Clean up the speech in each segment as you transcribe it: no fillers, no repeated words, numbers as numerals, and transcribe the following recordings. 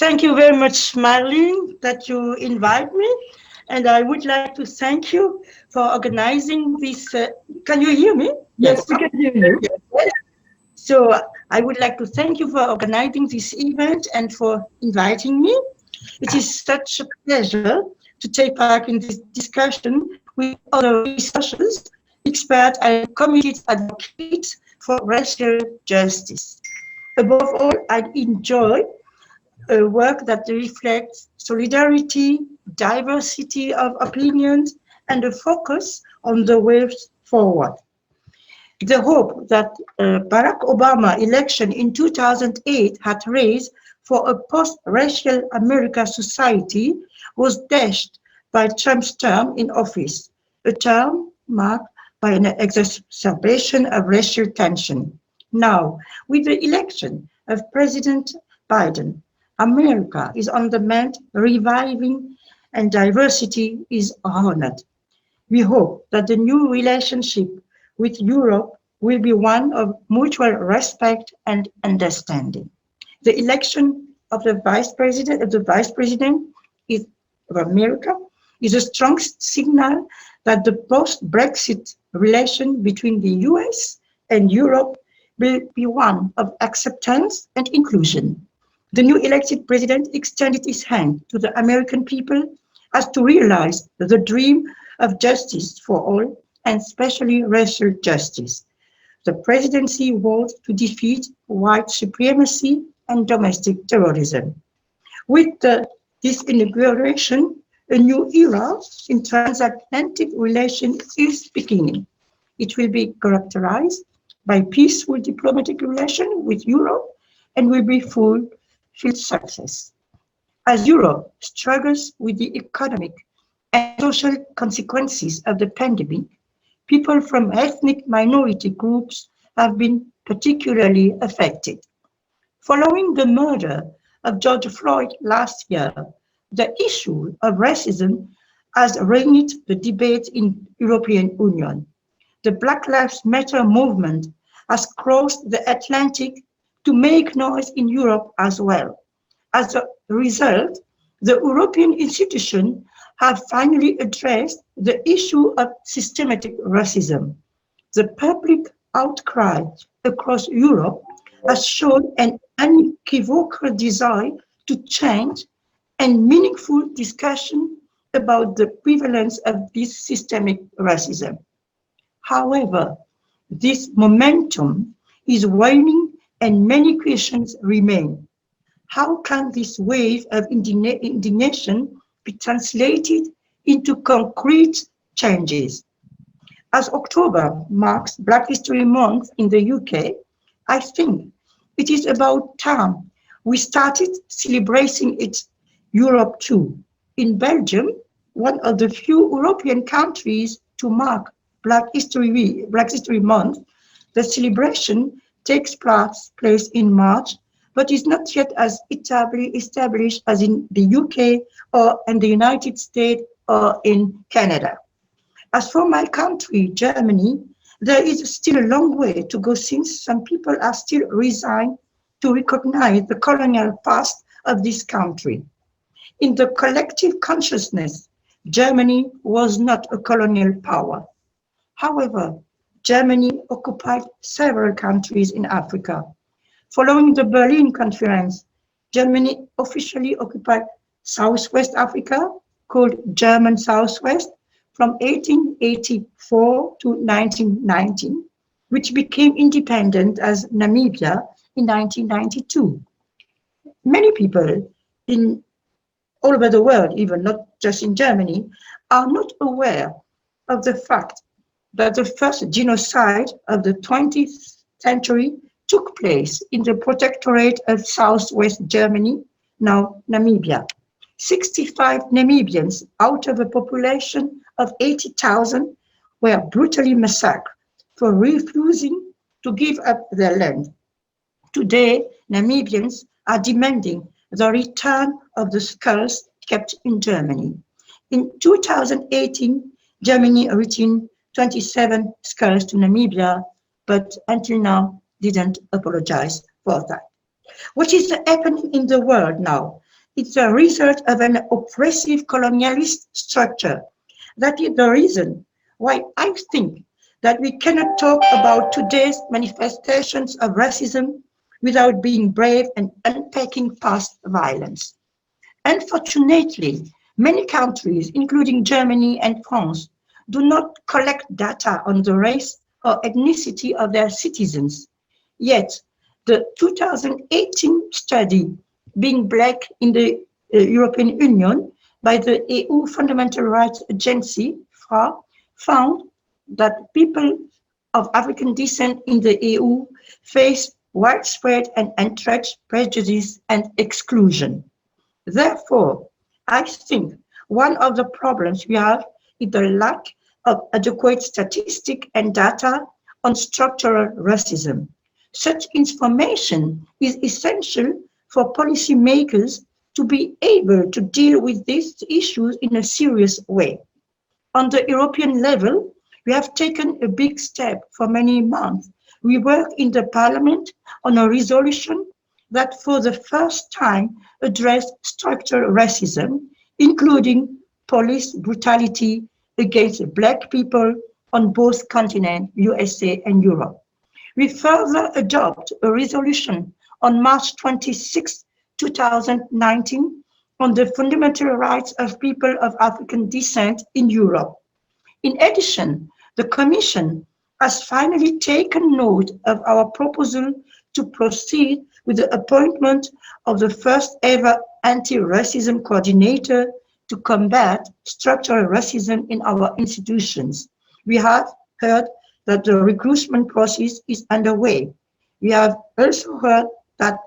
Thank you very much, Marlene, that you invite me. And I would like to thank you for organizing this. Can you hear me? Yes, we can hear you. Yes. So I would like to thank you for organizing this event and for inviting me. It is such a pleasure to take part in this discussion with other researchers, experts, and community advocates for racial justice. Above all, I enjoy a work that reflects solidarity, diversity of opinions, and a focus on the way forward. The hope that Barack Obama election in 2008 had raised for a post-racial American society was dashed by Trump's term in office, a term marked by an exacerbation of racial tension. Now, with the election of President Biden, America is on the mend, reviving, and diversity is honored. We hope that the new relationship with Europe will be one of mutual respect and understanding. The election of the vice president of America is a strong signal that the post-Brexit relation between the US and Europe will be one of acceptance and inclusion. The new elected president extended his hand to the American people as to realize the dream of justice for all, and especially racial justice. The presidency vows to defeat white supremacy and domestic terrorism. With this inauguration, a new era in transatlantic relations is beginning. It will be characterized by peaceful diplomatic relations with Europe and will be full success. As Europe struggles with the economic and social consequences of the pandemic, people from ethnic minority groups have been particularly affected. Following the murder of George Floyd last year, the issue of racism has reigned the debate in the European Union. The Black Lives Matter movement has crossed the Atlantic to make noise in Europe as well. As a result, the European institutions have finally addressed the issue of systematic racism. The public outcry across Europe has shown an unequivocal desire to change and meaningful discussion about the prevalence of this systemic racism. However, this momentum is waning and many questions remain. How can this wave of indignation be translated into concrete changes? As October marks Black History Month in the UK, I think it is about time we started celebrating it Europe too. In Belgium, one of the few European countries to mark Black History Month, the celebration takes place in March, but is not yet as established as in the UK or in the United States or in Canada. As for my country, Germany, there is still a long way to go since some people are still resigned to recognize the colonial past of this country. In the collective consciousness, Germany was not a colonial power. However, Germany occupied several countries in Africa. Following the Berlin Conference, Germany officially occupied Southwest Africa, called German Southwest, from 1884 to 1919, which became independent as Namibia in 1992. Many people all over the world, even not just in Germany, are not aware of the fact that the first genocide of the 20th century took place in the protectorate of Southwest Germany, now Namibia. 65 Namibians out of a population of 80,000 were brutally massacred for refusing to give up their land. Today, Namibians are demanding the return of the skulls kept in Germany. In 2018, Germany returned 27 skulls to Namibia, but until now didn't apologize for that. What is happening in the world now? It's a result of an oppressive colonialist structure. That is the reason why I think that we cannot talk about today's manifestations of racism without being brave and unpacking past violence. Unfortunately, many countries, including Germany and France, do not collect data on the race or ethnicity of their citizens. Yet, the 2018 study, Being Black in the European Union, by the EU Fundamental Rights Agency, FRA, found that people of African descent in the EU face widespread and entrenched prejudice and exclusion. Therefore, I think one of the problems we have is the lack of adequate statistics and data on structural racism. Such information is essential for policymakers to be able to deal with these issues in a serious way. On the European level, we have taken a big step for many months. We work in the Parliament on a resolution that for the first time addressed structural racism, including police brutality against Black people on both continents, USA and Europe. We further adopt a resolution on March 26, 2019, on the fundamental rights of people of African descent in Europe. In addition, the Commission has finally taken note of our proposal to proceed with the appointment of the first ever anti-racism coordinator to combat structural racism in our institutions. We have heard that the recruitment process is underway. We have also heard that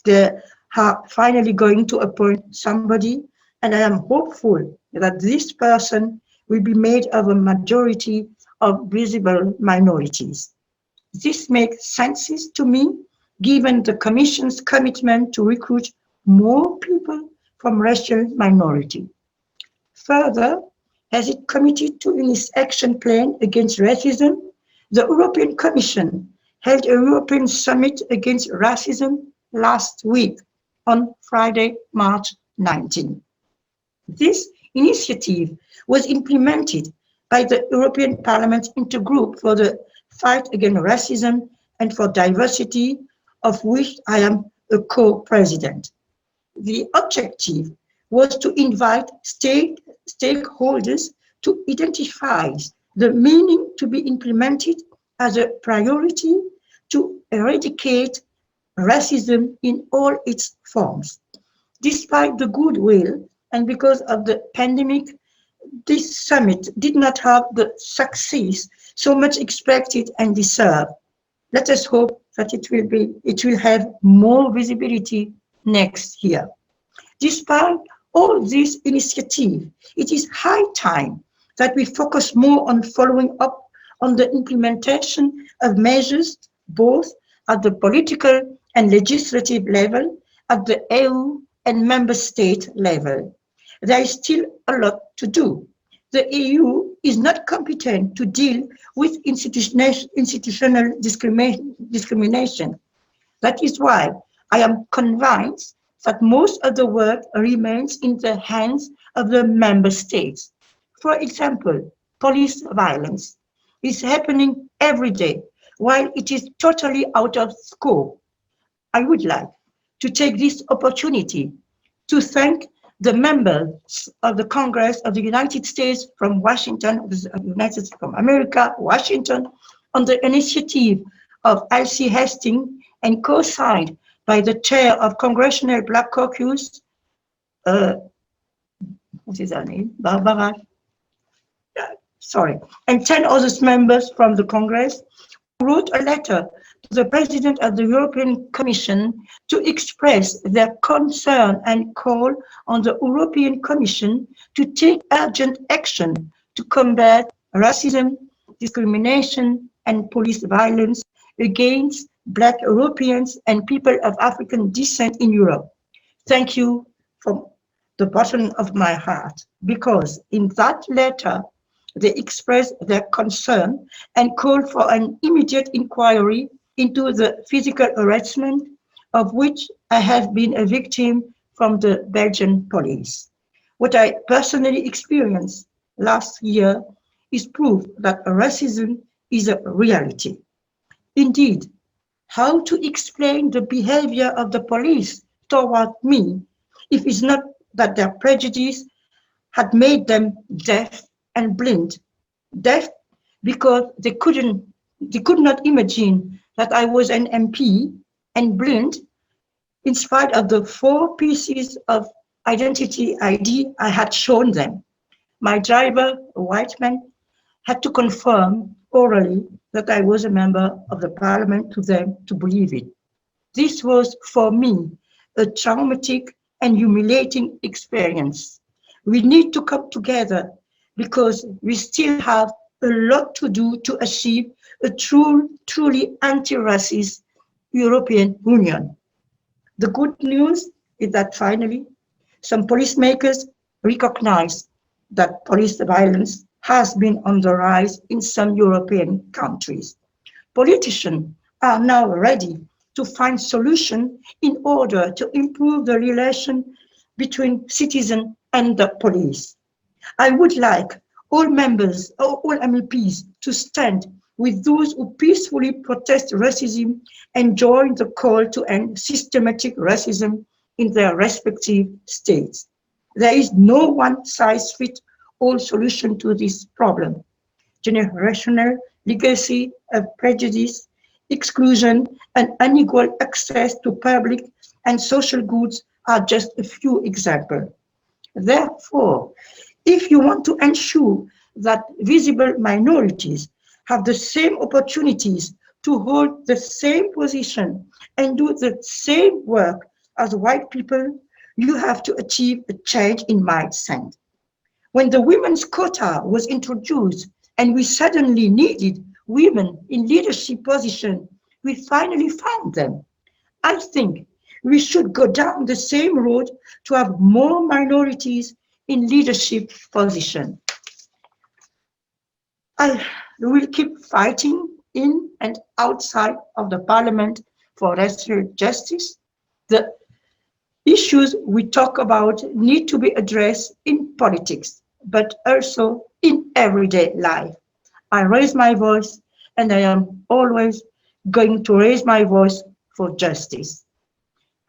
they are finally going to appoint somebody, and I am hopeful that this person will be made of a majority of visible minorities. This makes sense to me, given the Commission's commitment to recruit more people from racial minority. Further, as it committed to in its action plan against racism, the European Commission held a European Summit against racism last week on Friday, March 19. This initiative was implemented by the European Parliament Intergroup for the Fight Against Racism and for Diversity, of which I am a co-president. The objective was to invite stakeholders to identify the meaning to be implemented as a priority to eradicate racism in all its forms. Despite the goodwill and because of the pandemic, this summit did not have the success so much expected and deserved. Let us hope that it will have more visibility next year. Despite all this initiative, it is high time that we focus more on following up on the implementation of measures both at the political and legislative level, at the EU and member state level. There is still a lot to do. The EU is not competent to deal with institutional discrimination. That is why I am convinced that most of the work remains in the hands of the member states. For example, police violence is happening every day, while it is totally out of scope. I would like to take this opportunity to thank the members of the Congress of the United States from Washington, of the United States from America, Washington, on the initiative of Elsie Hastings and co-signed by the chair of Congressional Black Caucus, what is her name? Barbara, sorry, and 10 other members from the Congress, wrote a letter to the President of the European Commission to express their concern and call on the European Commission to take urgent action to combat racism, discrimination, and police violence against Black Europeans and people of African descent in Europe. Thank you from the bottom of my heart, because in that letter, they expressed their concern and called for an immediate inquiry into the physical harassment of which I have been a victim from the Belgian police. What I personally experienced last year is proof that racism is a reality. Indeed, how to explain the behavior of the police toward me if it's not that their prejudice had made them deaf and blind? Deaf because they could not imagine that I was an MP, and blind in spite of the 4 pieces of identity ID I had shown them. My driver, a white man, had to confirm orally that I was a member of the parliament to them to believe it. This was, for me, a traumatic and humiliating experience. We need to come together because we still have a lot to do to achieve a truly anti-racist European Union. The good news is that finally, some policymakers recognize that police violence has been on the rise in some European countries. Politicians are now ready to find solutions in order to improve the relation between citizens and the police. I would like all members, all MEPs to stand with those who peacefully protest racism and join the call to end systematic racism in their respective states. There is no one-size-fits-all solution to this problem. Generational legacy of prejudice, exclusion, and unequal access to public and social goods are just a few examples. Therefore, if you want to ensure that visible minorities have the same opportunities to hold the same position and do the same work as white people, you have to achieve a change in mindset. When the women's quota was introduced and we suddenly needed women in leadership positions, we finally found them. I think we should go down the same road to have more minorities in leadership positions. I will keep fighting in and outside of the parliament for racial justice. The issues we talk about need to be addressed in politics, but also in everyday life. I raise my voice, and I am always going to raise my voice for justice.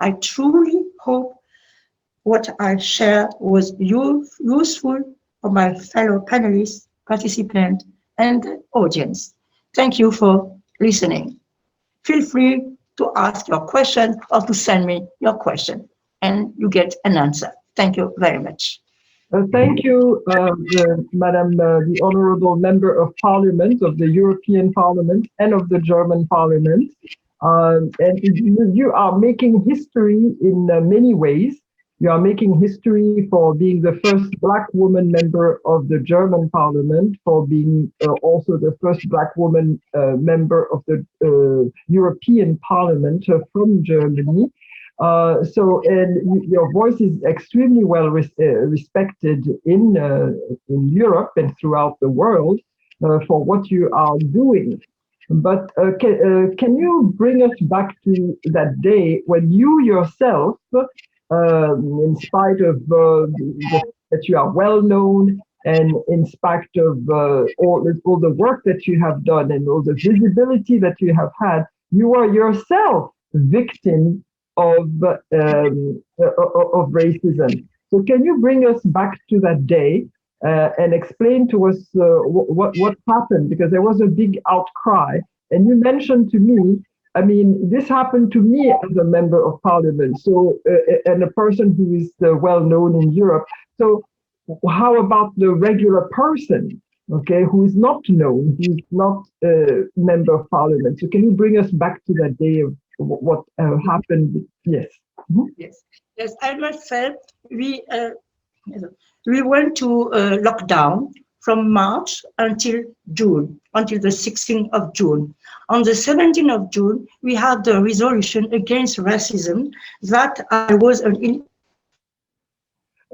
I truly hope what I shared was useful for my fellow panelists, participants, and audience. Thank you for listening. Feel free to ask your question or to send me your question, and you get an answer. Thank you very much. Thank you, Madam, the Honorable Member of Parliament of the European Parliament and of the German Parliament. And you are making history in many ways. You are making history for being the first Black woman member of the German Parliament, for being also the first Black woman member of the European Parliament from Germany. And your voice is extremely well respected in Europe and throughout the world for what you are doing. But can you bring us back to that day when you yourself, in spite of that you are well known, and in spite of all the work that you have done and all the visibility that you have had, you are yourself victim of racism. So can you bring us back to that day and explain to us what happened? Because there was a big outcry, and you mentioned to me, I mean, this happened to me as a member of parliament, so and a person who is well known in Europe. So how about the regular person, okay, who is not known, who is not a member of parliament? So can you bring us back to that day of what happened? Yes. Mm-hmm. Yes. I myself, we went to lockdown from March until June, until the 16th of June. On the 17th of June, we had the resolution against racism that I was an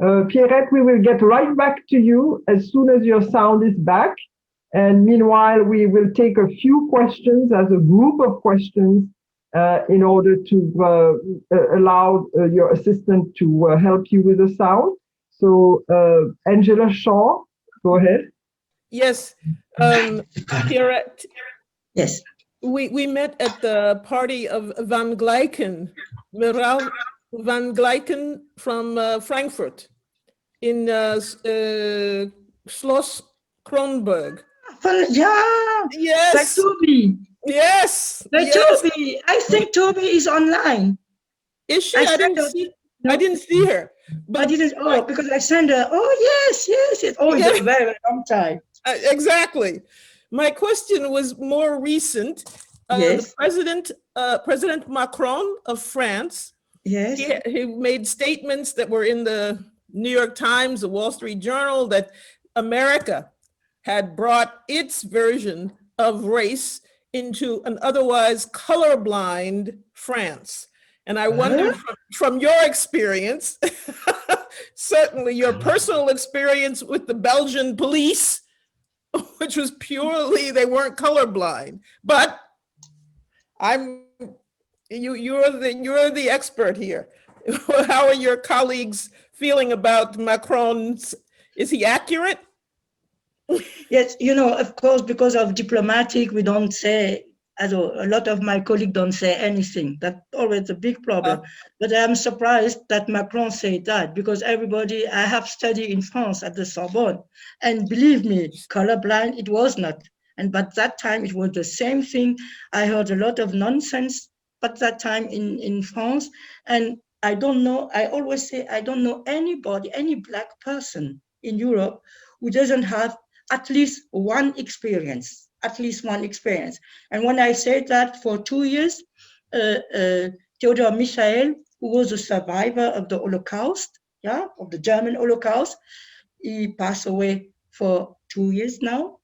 Pierrette, we will get right back to you as soon as your sound is back. And meanwhile, we will take a few questions as a group of questions in order to allow your assistant to help you with the sound. So Angela Shaw, go ahead. Yes, Pierrette. Yes. We met at the party of Van Glyken, Mevrouw Van Glyken from Frankfurt in Schloss Kronberg. Yeah. Yes. Like Toby. Yes. Like Yes. Toby. I think Toby is online. Is she? I didn't see her. But I didn't. Oh, because I sent her. Oh yes, yes, yes. Oh, it's a very, very long time. Exactly. My question was more recent. Yes. The President Macron of France. Yes. He made statements that were in the New York Times, the Wall Street Journal, that America had brought its version of race into an otherwise colorblind France. And I wondered from your experience, certainly your personal experience with the Belgian police, which was purely, they weren't colorblind, but you're the expert here. How are your colleagues feeling about Macron's, is he accurate? Yes, you know, of course, because of diplomatic, we don't say, a lot of my colleagues don't say anything. That's always a big problem. But I'm surprised that Macron said that, because everybody, I have studied in France at the Sorbonne, and believe me, colorblind, it was not. But that time it was the same thing. I heard a lot of nonsense, but that time in France, and I don't know, I always say, I don't know anybody, any Black person in Europe who doesn't have at least one experience. And when I said that for 2 years, Theodor Michael, who was a survivor of the Holocaust, of the German Holocaust, he passed away for 2 years now,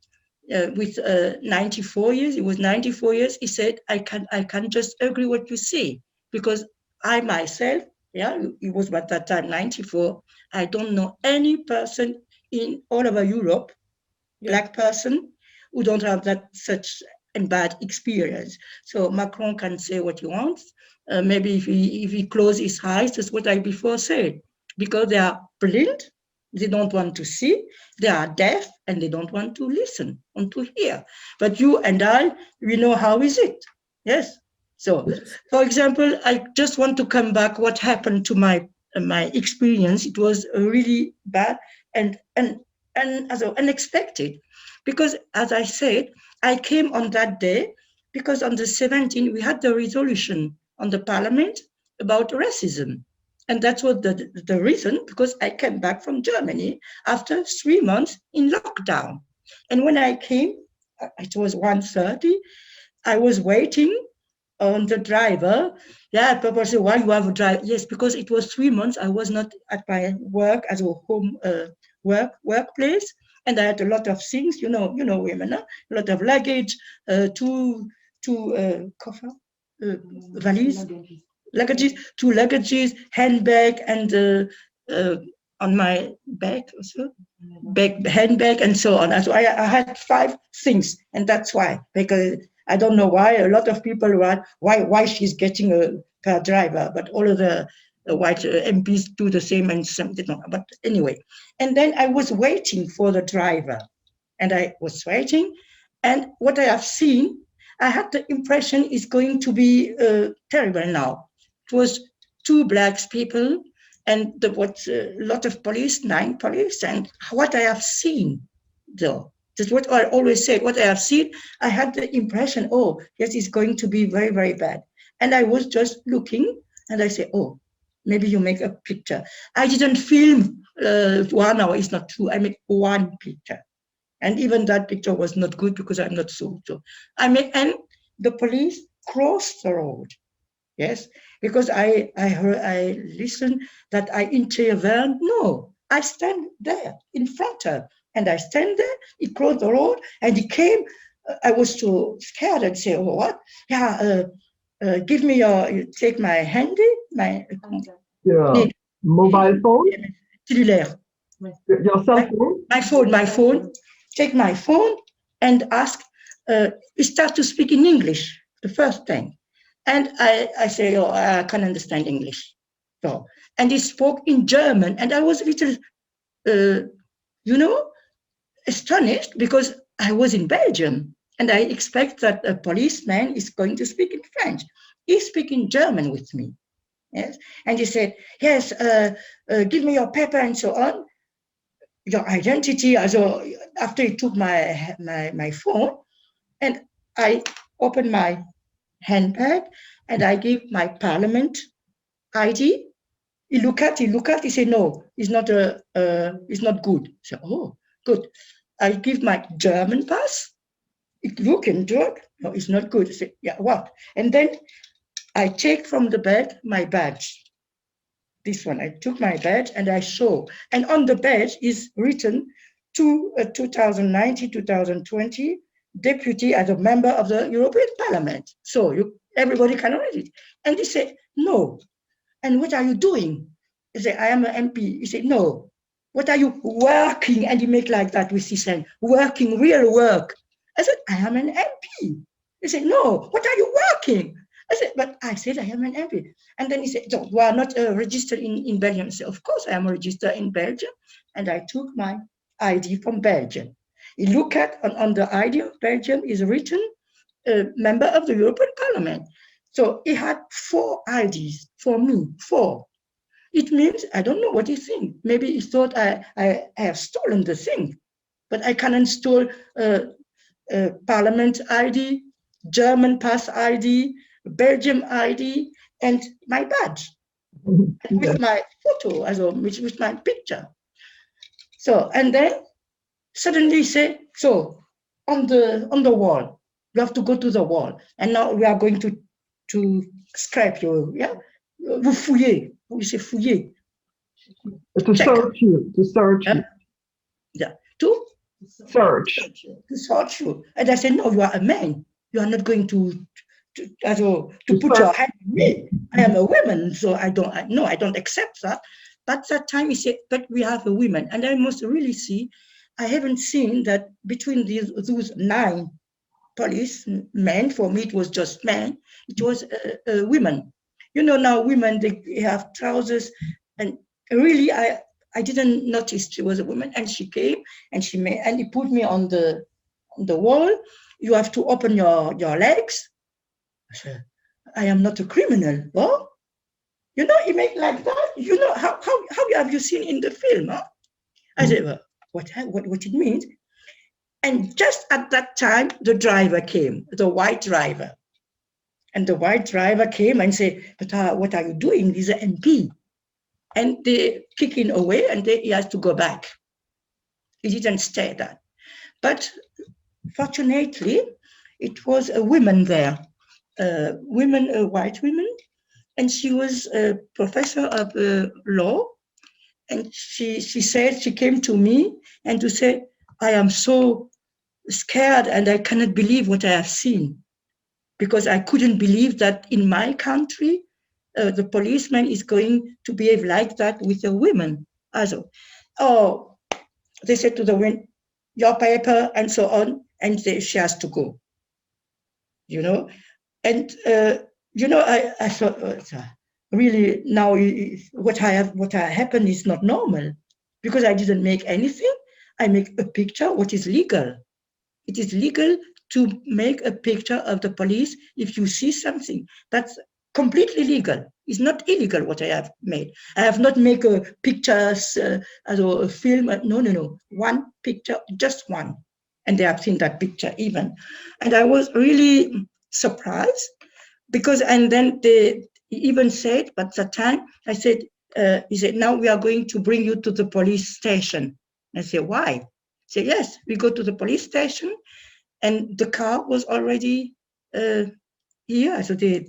with 94 years. He was 94 years. He said, I can just agree what you say, because I myself, he was at that time 94, I don't know any person in all over Europe, Black person, who don't have that such and bad experience. So Macron can say what he wants. Maybe if he close his eyes, that's what I before said, because they are blind, they don't want to see, they are deaf, and they don't want to listen and to hear. But you and I, we know how is it. Yes. So, for example, I just want to come back what happened to my experience. It was really bad and as unexpected, because as I said, I came on that day because on the 17th we had the resolution on the parliament about racism, and that was the reason, because I came back from Germany after 3 months in lockdown. And when I came, it was 1:30, I was waiting on the driver. People say, why you have a driver? Yes, because it was 3 months I was not at my work as a home workplace, and I had a lot of things, you know women, a lot of luggage, two coffer, valise, two luggages, handbag, and on my back also, handbag, and so on. So I had 5 things, and that's why, because I don't know why a lot of people write why she's getting a car driver, but all of the white MPs do the same, and some did not. But anyway, and then I was waiting for the driver, and I was waiting, and what I have seen, I had the impression it's going to be terrible now. It was 2 Black people, and there was a lot of police, 9 police, and what I have seen, though, that's what I always said, what I have seen, I had the impression, oh, yes, it's going to be very, very bad. And I was just looking, and I said, oh, maybe you make a picture. I didn't film 1 hour, it's not true. I made 1 picture. And even that picture was not good because I'm not so. And the police crossed the road. Yes, because I listened that I intervened. No, I stand there in front of, and I stand there. He crossed the road, and he came. I was so scared and say, "Oh, what? Yeah, give me take my handy, my mobile phone, cellulaire, your cell phone, my phone. Take my phone and ask. He started to speak in English the first thing. And I say, oh, I can understand English. So, and he spoke in German, and I was a little, you know, astonished because I was in Belgium, and I expect that a policeman is going to speak in French. He speak in German with me, yes. And he said, yes, give me your paper and so on, your identity. Also, after he took my phone, and I opened my handbag, and I gave my parliament ID. He look at, he said, no, it's not good. I said, oh, good. I give my German pass. It look into it. No, it's not good. I said, yeah, what? And then I take from the bed my badge. This one, I took my badge and I show. And on the badge is written to 2019, 2020, deputy as a member of the European Parliament. So everybody can read it. And he said, no. And what are you doing? I said, I am an MP. He said, no. What are you working? And he make like that with his hand, working, real work. I said, I am an MP. He said, no, what are you working? I said, but I said, I am an MP. And then he said, no, you are not registered in Belgium. I said, of course, I am registered in Belgium. And I took my ID from Belgium. He look at, on the ID of Belgium is written, member of the European Parliament. So he had 4 IDs for me, 4. It means, I don't know what he thinks. Maybe he thought I have stolen the thing, but I can install Parliament ID, German pass ID, Belgium ID, and my badge with my photo, also with my picture. So, and then suddenly he said, so on the wall, you have to go to the wall, and now we are going to scrape you, yeah? Vous fouillez, we say fouiller. To search you, Yeah, to search. To search you. And I said, no, you are a man. You are not going to put your hand on me. I am a woman, so I don't accept that. But that time he said, but we have a woman. And I must really see, I haven't seen that between those 9 policemen, for me it was just men, it was women. You know, now women, they have trousers, and really I didn't notice she was a woman, and she came and he put me on the wall. You have to open your legs. I said, I am not a criminal. Well, you know, he made like that. You know, how have you seen in the film? Huh? I said, well, what it means? And just at that time, the driver came, the white driver. And the white driver came and said, but what are you doing? He's an MP. And they kick him away, and he has to go back. He didn't stay there. But fortunately, it was a woman there, a white woman, and she was a professor of law. And she said, she came to me and to say, I am so scared and I cannot believe what I have seen, because I couldn't believe that in my country, the policeman is going to behave like that with a woman. Also, oh, they said to the woman, your paper and so on, and she has to go. You know, and you know, I thought, really now what happened is not normal, because I didn't make anything. I make a picture. What is legal? It is legal to make a picture of the police if you see something. That's completely legal. It's not illegal what I have made. I have not made a pictures as a film. No. One picture, just one. And they have seen that picture even. And I was really surprised, because, and then he even said, at that time, I said, he said, now we are going to bring you to the police station. I said, why? He said, yes, we go to the police station, and the car was already here. So they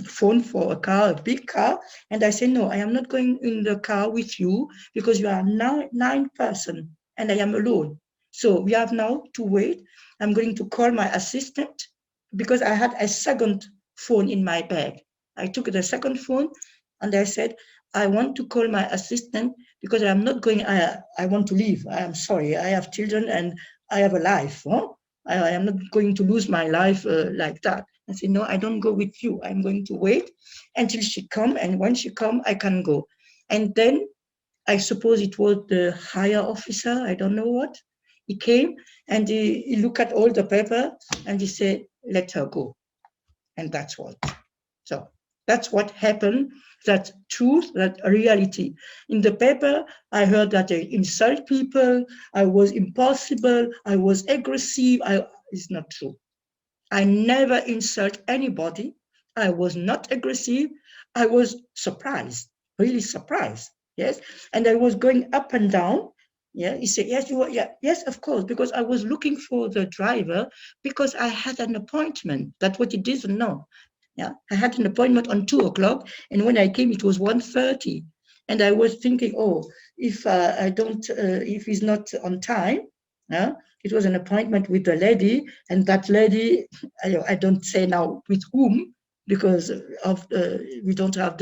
phoned for a car, a big car. And I said, no, I am not going in the car with you, because you are now 9 persons and I am alone. So we have now to wait. I'm going to call my assistant, because I had a second phone in my bag. I took the second phone and I said, I want to call my assistant, because I'm not going, I want to leave. I am sorry, I have children and I have a life. Huh? I am not going to lose my life like that. I said, no, I don't go with you. I'm going to wait until she come. And when she come, I can go. And then I suppose it was the higher officer, I don't know what. He came and he looked at all the paper and he said, let her go. And that's what. So that's what happened. That's truth, that reality. In the paper, I heard that I insult people, I was impossible, I was aggressive. It's not true. I never insult anybody. I was not aggressive. I was surprised, really surprised. Yes. And I was going up and down. Yeah. He said, yes, you are. Yeah. Yes, of course, because I was looking for the driver because I had an appointment. That's what he didn't know. Yeah. I had an appointment on 2 o'clock. And when I came, it was 1:30. And I was thinking, oh, if if he's not on time, yeah, it was an appointment with a lady, and that lady, I don't say now with whom, because of we don't have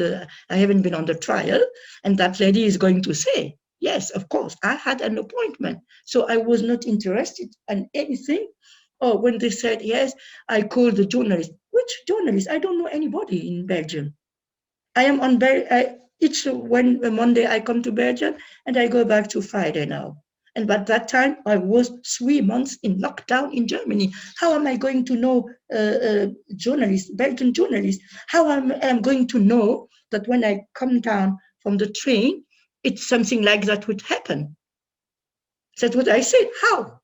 I haven't been on the trial, and that lady is going to say, yes, of course, I had an appointment. So I was not interested in anything. Or when they said, yes, I called the journalist. Which journalist? I don't know anybody in Belgium. I am on each Monday I come to Belgium and I go back to Friday now. And by that time I was 3 months in lockdown in Germany. How am I going to know journalists, Belgian journalists? How am I going to know that when I come down from the train, it's something like that would happen? That's what I said. How?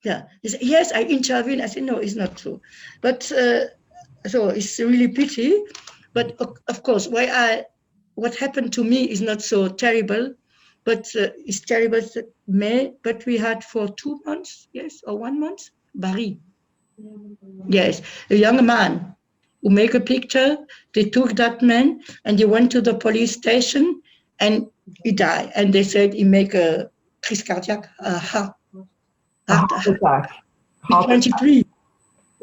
Yeah. He said, yes, I intervened. I said, no, it's not true. But so it's really pity. But of course, what happened to me is not so terrible, but it's terrible. But we had for 2 months, yes, or 1 month, Barry. Yes, a young man who make a picture. They took that man and he went to the police station and he died. And they said he make a crise cardiaque, heart attack. 23.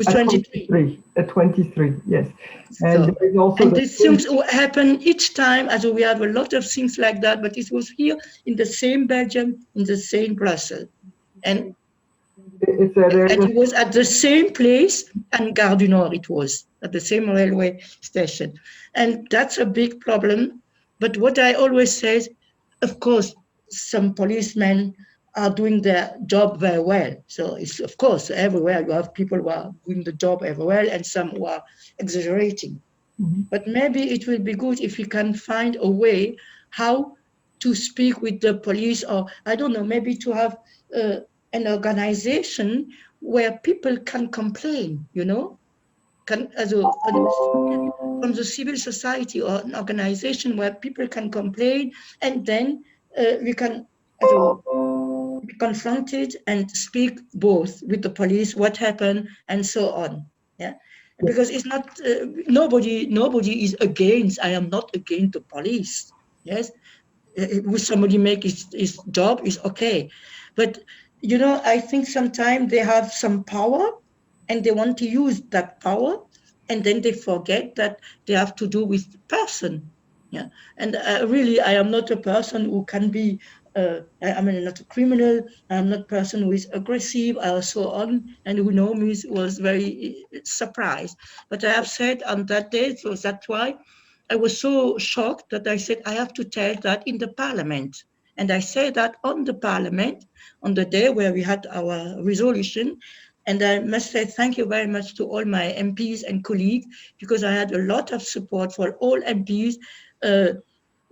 At 23. At 23, yes. And So, there is also and these things happen each time, as we have a lot of things like that, but it was here in the same Belgium, in the same Brussels. And it was at the same place, and Gare du Nord it was, at the same railway station. And that's a big problem. But what I always say, of course, some policemen are doing their job very well. So it's, of course, everywhere you have people who are doing the job very well and some who are exaggerating. Mm-hmm. But maybe it will be good if we can find a way how to speak with the police, or I don't know, maybe to have an organization where people can complain, you know, from the civil society, or an organization where people can complain, and then we can be confronted and speak both with the police, what happened, and so on. Yeah, because it's not nobody is against. I am not against the police. Yes, will somebody make his job is okay, but you know, I think sometimes they have some power and they want to use that power, and then they forget that they have to do with the person. Yeah, and really, I am not a person who can be. I mean, not a criminal. I'm not a person who is aggressive or so on, and who know me was very surprised. But I have said on that day, so that's why I was so shocked that I said I have to tell that in the parliament. And I said that on the parliament, on the day where we had our resolution. And I must say thank you very much to all my MPs and colleagues, because I had a lot of support for all MPs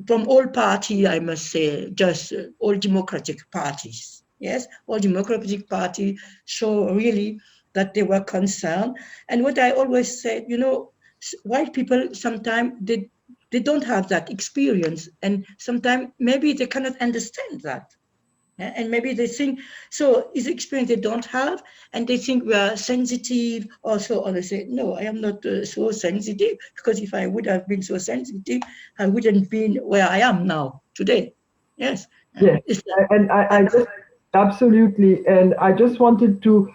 from all parties, I must say, just all democratic parties. Yes, all democratic parties show really that they were concerned. And what I always said, you know, white people sometimes they don't have that experience, and sometimes maybe they cannot understand that. And maybe they think, so is experience they don't have, and they think we are sensitive or so on. They say, no, I am not so sensitive, because if I would have been so sensitive, I wouldn't be where I am now today. Yes. Yes, and I just, absolutely, and I just wanted to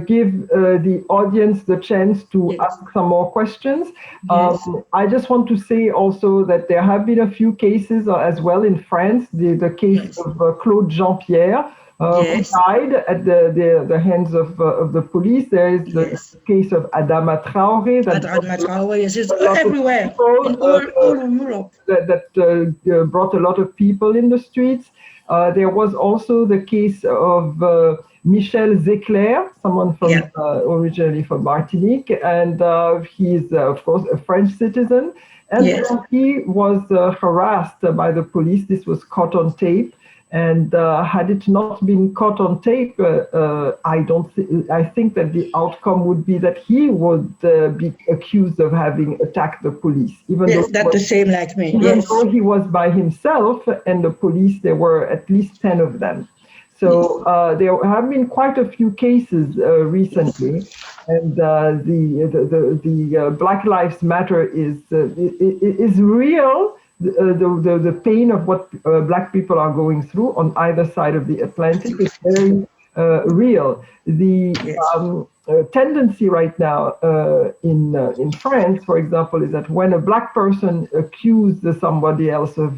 give the audience the chance to ask some more questions. Yes. I just want to say also that there have been a few cases as well in France, the case of Claude Jean-Pierre, who Yes. died at the hands of the police. There is the Yes. case of Adama Traoré that Adama Traoré, yes, it's a lot of everywhere in people all of Europe. that brought a lot of people in the streets. There was also the case of Michel Zecler, someone from Yeah. originally from Martinique, and he's of course a French citizen. And Yes. he was harassed by the police. This was caught on tape. And had it not been caught on tape, I think that the outcome would be that he would be accused of having attacked the police, Yes, that's the same like me. even Yes. though he was by himself, and the police, there were at least 10 of them. So there have been quite a few cases recently, and the Black Lives Matter is real. The pain of what Black people are going through on either side of the Atlantic is very real. The tendency right now in France, for example, is that when a Black person accuses somebody else of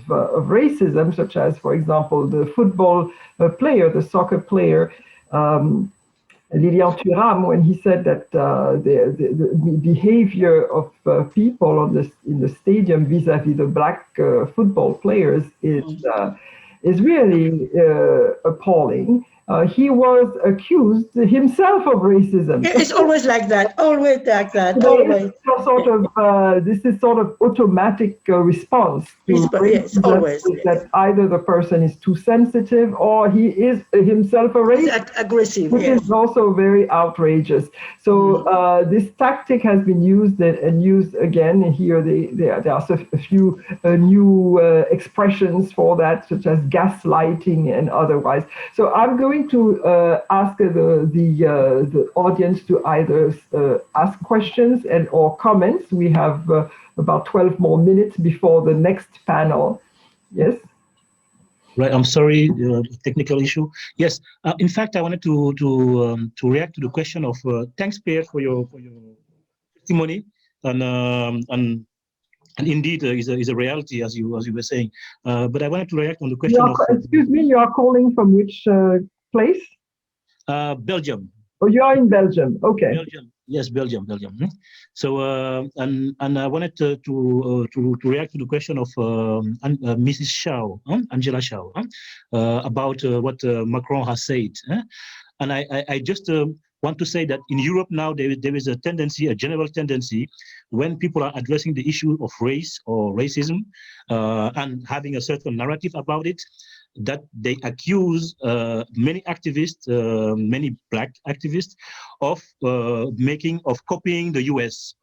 racism, such as, for example, the football player, the soccer player, Lilian Thuram, when he said that the behavior of people in the stadium vis-à-vis the Black football players is really appalling. He was accused himself of racism. It's always like that. Always like that. Always. This is sort of automatic response to Yes, racism, always. is that either the person is too sensitive or he is himself a racist. Aggressive. Which Yes. is also very outrageous. So this tactic has been used and used again. And here there are a few new expressions for that, such as gaslighting and otherwise. So I'm going to ask the audience to either ask questions and or comments. We have about 12 more minutes before the next panel. Yes. Right, I'm sorry, technical issue. Yes, in fact, I wanted to react to the question of thanks, Pierre, for your testimony, and indeed is a reality as you were saying. But I wanted to react on the question of. Excuse me, you are calling from which place? Belgium. Oh, you are in Belgium. Okay. Belgium. Yes, Belgium. So and I wanted to react to the question of Mrs. Shaw, Angela Shaw, about what Macron has said, and I just want to say that in Europe now there is a tendency, a general tendency, when people are addressing the issue of race or racism and having a certain narrative about it, that they accuse many activists, many Black activists, of copying the US,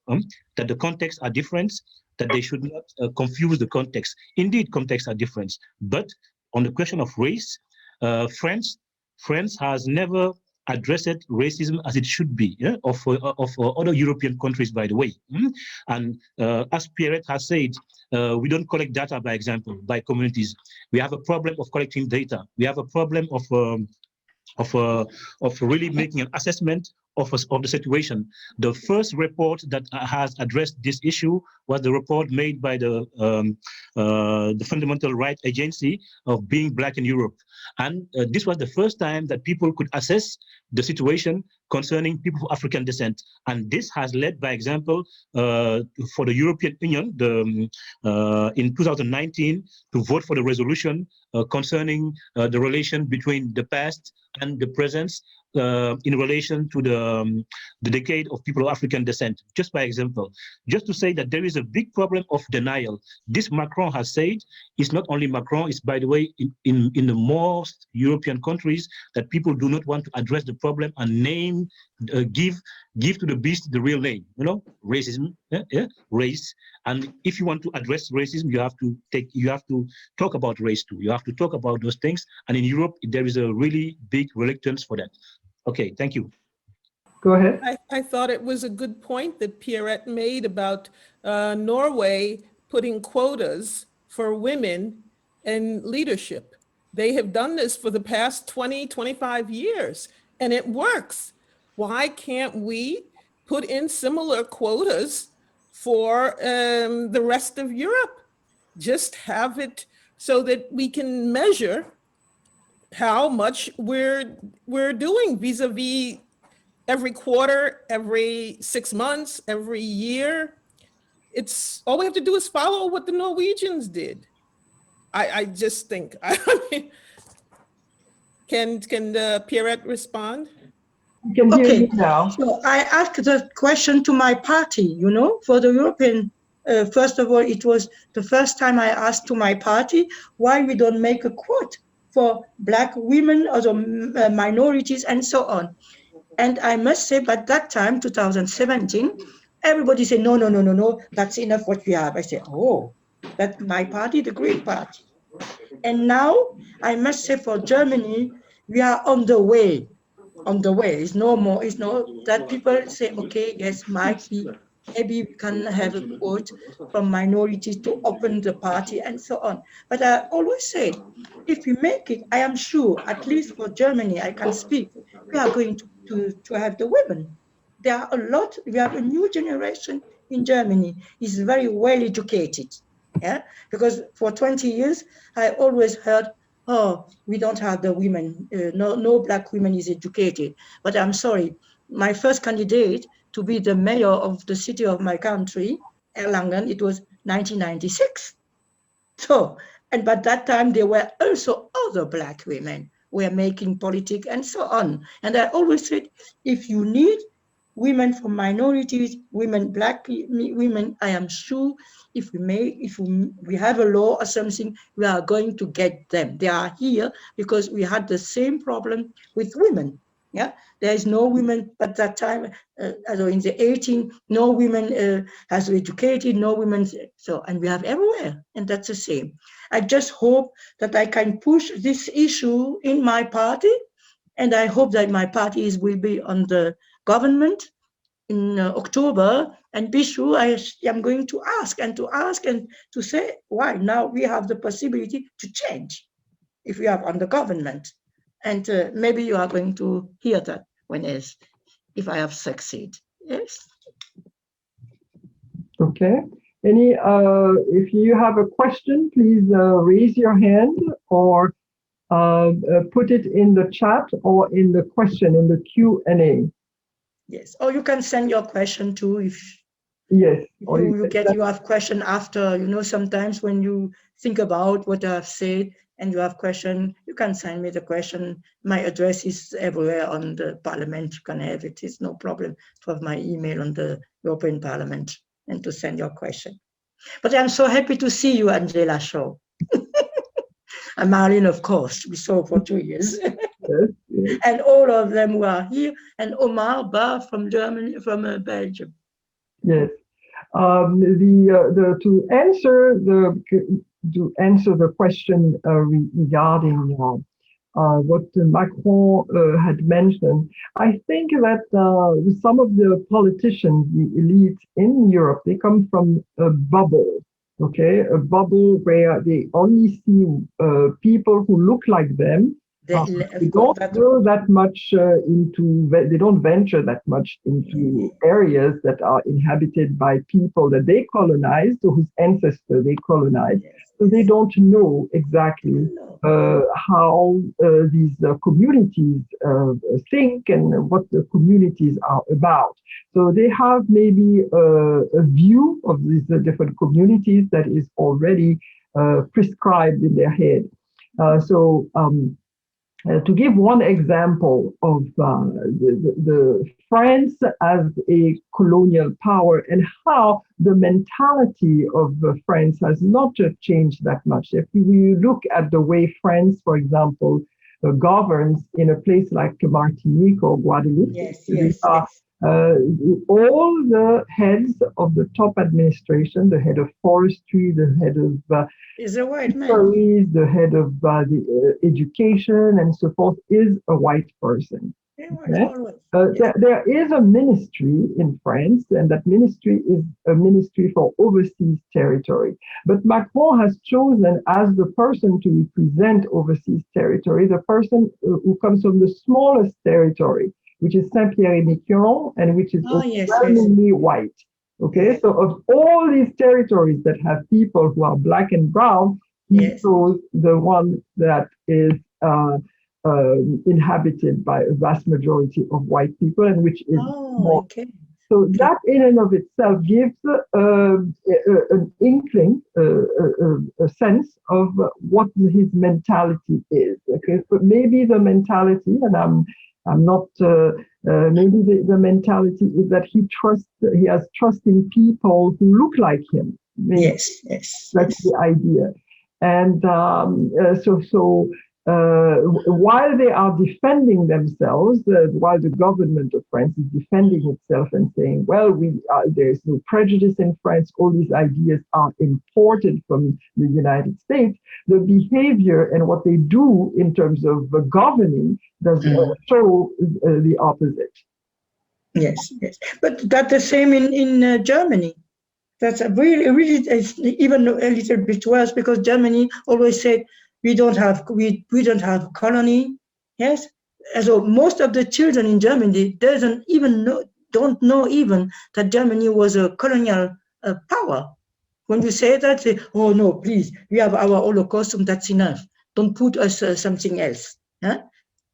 that the contexts are different, that they should not confuse the context. Indeed, contexts are different. But on the question of race, France has never addressed racism as it should be, of other European countries, by the way. And as Pierrette has said, we don't collect data, by example, by communities. We have a problem of collecting data. We have a problem of really making an assessment of the situation. The first report that has addressed this issue was the report made by the Fundamental Rights Agency of being Black in Europe. And this was the first time that people could assess the situation concerning people of African descent. And this has led, by example, for the European Union in 2019 to vote for the resolution concerning the relation between the past and the present in relation to the decade of people of African descent. Just by example, just to say that there is a big problem of denial. This Macron has said, it's not only Macron, it's, by the way, in the most European countries, that people do not want to address the problem and name, give to the beast the real name, racism, race. And if you want to address racism, you have to talk about race too. You have to talk about those things. And in Europe, there is a really big reluctance for that. Okay, thank you. Go ahead. I thought it was a good point that Pierrette made about Norway putting quotas for women in leadership. They have done this for the past 20, 25 years, and it works. Why can't we put in similar quotas for the rest of Europe? Just have it so that we can measure how much we're doing vis-a-vis every quarter, every 6 months, every year. It's all we have to do is follow what the Norwegians did. I just think. I mean, can Pierrette respond? We can hear Okay, you now. so I asked the question to my party, you know, for the European. First of all, it was the first time I asked to my party why we don't make a quote for Black women, other minorities, and so on. And I must say, by that time, 2017, everybody said, no, no, no, no, no, that's enough what we have. I said, oh, that's my party, the Green Party. And now, I must say, for Germany, we are on the way. On the way. It's no more, it's no, that people say, okay, yes, might be, maybe we can have a quote from minorities to open the party and so on. But I always say, if we make it, I am sure, at least for Germany, I can speak, we are going to have the women. There are a lot, we have a new generation in Germany, is very well educated. Yeah, because for 20 years, I always heard, oh, we don't have the women, no Black women is educated. But I'm sorry, my first candidate to be the mayor of the city of my country, Erlangen, it was 1996. So, and by that time, there were also other Black women who were making politics and so on. And I always said, if you need women from minorities, women, Black women, I am sure if we have a law or something, we are going to get them. They are here because we had the same problem with women. Yeah, there is no women at that time. In the 18, no women has educated, no women. So, and we have everywhere, and that's the same. I just hope that I can push this issue in my party, and I hope that my parties will be on the government in October, and be sure I am going to ask and to say why now we have the possibility to change if we are on the government. And maybe you are going to hear that if I have succeed. Yes. Okay. If you have a question, please raise your hand or put it in the chat or in the question in the Q&A. Yes. Or you can send your question too if yes. You have question after, sometimes when you think about what I've said and you have question, you can send me the question. My address is everywhere on the parliament. You can have it. It's no problem to have my email on the European Parliament and to send your question. But I'm so happy to see you, Angela Shaw. And Marlene, of course, we saw for 2 years. Yes. And all of them who are here, and Omar Ba from Germany, from Belgium. Yes. To answer the question regarding what Macron had mentioned, I think that some of the politicians, the elite in Europe, they come from a bubble. Okay, a bubble where they only see people who look like them. They don't go that much they don't venture that much into areas that are inhabited by people that they colonized or whose ancestors they colonized. So they don't know exactly how these communities think and what the communities are about. So they have maybe a view of these different communities that is already prescribed in their head. To give one example of the France as a colonial power and how the mentality of France has not changed that much. If we look at the way France, for example, governs in a place like Martinique or Guadeloupe, all the heads of the top administration, the head of forestry, the head of is a white man. The head of the education and so forth is a white person. Okay? There is a ministry in France, and that ministry is a ministry for overseas territory. But Macron has chosen as the person to represent overseas territory, the person who comes from the smallest territory, which is Saint-Pierre-et-Miquelon, and which is overwhelmingly white. Okay, so of all these territories that have people who are black and brown, he chose the one that is inhabited by a vast majority of white people, and which is more. Okay. So that in and of itself gives an inkling, a sense of what his mentality is. Okay, but maybe the mentality, and I'm not. Maybe the mentality is that he has trust in people who look like him. Maybe. Yes. That's the idea, and while they are defending themselves, while the government of France is defending itself and saying, well, there's no prejudice in France, all these ideas are imported from the United States, the behavior and what they do in terms of governing does show the opposite. Yes. But that's the same in Germany. That's really it's even a little bit worse, because Germany always said we don't have colony. Yes, and so most of the children in Germany don't know even that Germany was a colonial power. When you say that, say, oh no, please, we have our Holocaust, and that's enough. Don't put us something else. Huh?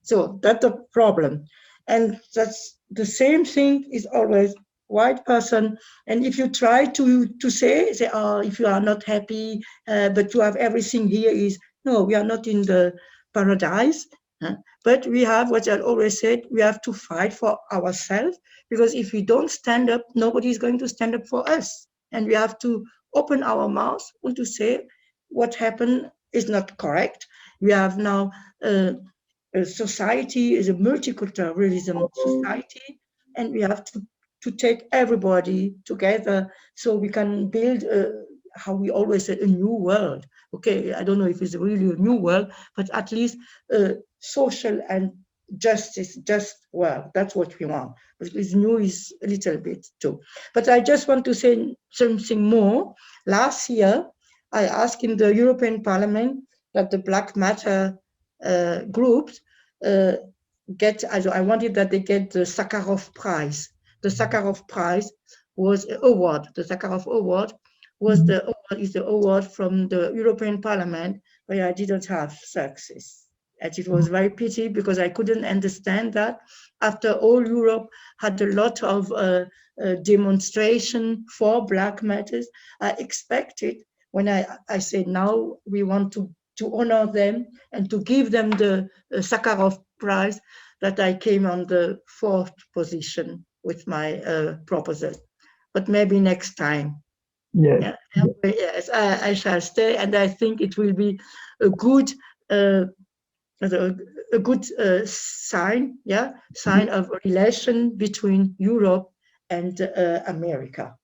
So that's the problem, and that's the same thing is always white person. And if you try to say, oh, if you are not happy, but you have everything here, is no, we are not in the paradise. But we have, what I always said, we have to fight for ourselves, because if we don't stand up, nobody is going to stand up for us. And we have to open our mouth and to say what happened is not correct. We have now a society is a multiculturalism society, and we have to take everybody together so we can build how we always say a new world. Okay, I don't know if it's really a new world, but at least social and just world. That's what we want. But this new is a little bit too. But I just want to say something more. Last year, I asked in the European Parliament that the Black Matter groups I wanted that they get the Sakharov Prize. The Sakharov Prize was an award. The Sakharov Award was the award from the European Parliament, where I didn't have success. And it was very pity, because I couldn't understand that. After all Europe had a lot of demonstration for Black Matters, I expected, when I said now we want to honor them and to give them the Sakharov Prize, that I came on the 4th position with my proposal. But maybe next time. Yes. Yes, I shall stay, and I think it will be a good sign of a relation between Europe and America.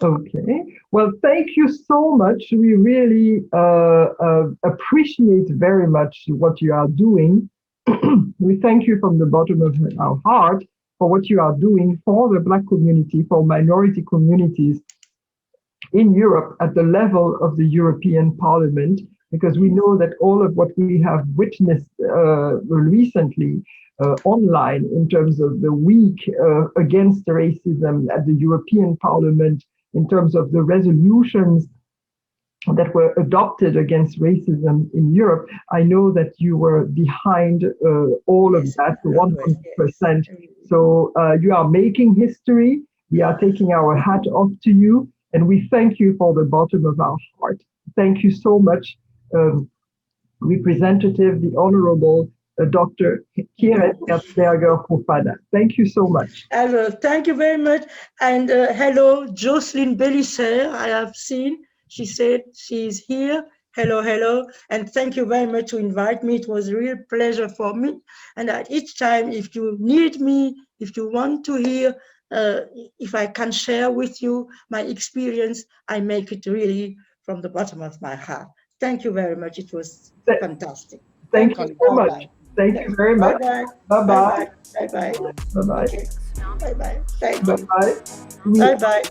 Okay. Well, thank you so much. We really appreciate very much what you are doing. We thank you from the bottom of our heart for what you are doing for the Black community, for minority communities in Europe at the level of the European Parliament, because we know that all of what we have witnessed recently online in terms of the week against racism at the European Parliament, in terms of the resolutions that were adopted against racism in Europe, I know that you were behind all of that 100%. So you are making history. We are taking our hat off to you, and we thank you for the bottom of our heart. Thank you so much, Representative, the Honorable Dr. Pierrette Herzberger Fofana. Thank you so much. Thank you very much. And hello, Jocelyn Belisser, I have seen. She said she's here. Hello. And thank you very much to invite me. It was a real pleasure for me. And at each time, if you need me, if you want to hear, if I can share with you my experience, I make it really from the bottom of my heart. Thank you very much. It was fantastic. Thank you so much. Thank you very much. Bye-bye. Bye-bye. Bye-bye. Bye-bye. Okay. Bye-bye. Bye-bye. Bye-bye.